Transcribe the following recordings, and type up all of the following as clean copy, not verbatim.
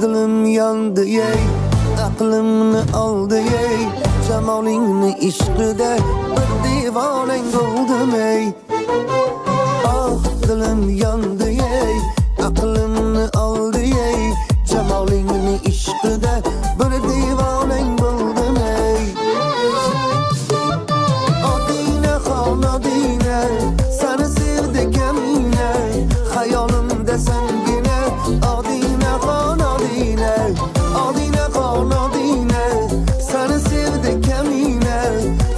Dilim yandı yey, aklımni aldı yey, jamolingni ishqida bir divanang bo'ldim ey. Ah dilim yandı yey, aklımni aldı yey, jamolingni ishqida bir divanang bo'ldim ey. Odina xon odina, seni sevdik emine, hayolimda sengina, odina xon odina, odina xon odina, seni sevdik emine,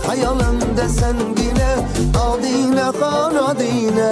hayolimda sengina, odina xon odina.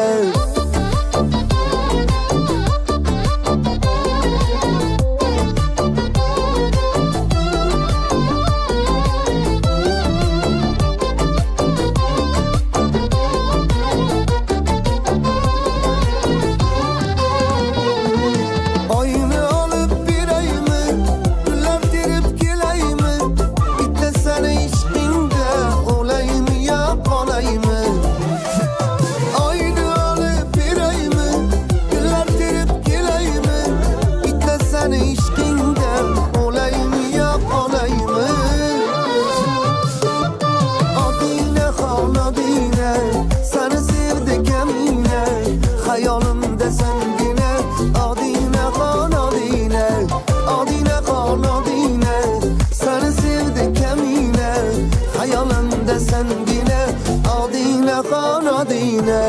Hayolimda sengina, odina xon odina, odina xon odina, seni sevdik emine, hayolimda sengina, odina xon odina.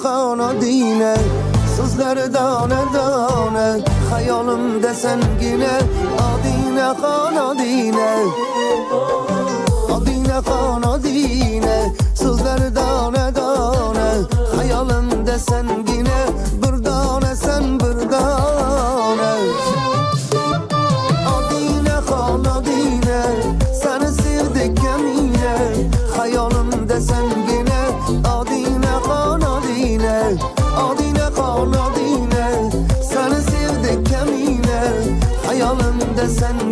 Xon odina, so'zlari dona dona, hayolimda sengina, odina xon odina, odina xon odina, so'zlari dona dona, hayolimda sengina, bir dona sen bir dona. Odina xon odina, seni sevdik emine, hayolimda sengina, odina xon odina, odina xon odina, seni sevdik emine, hayolimda sen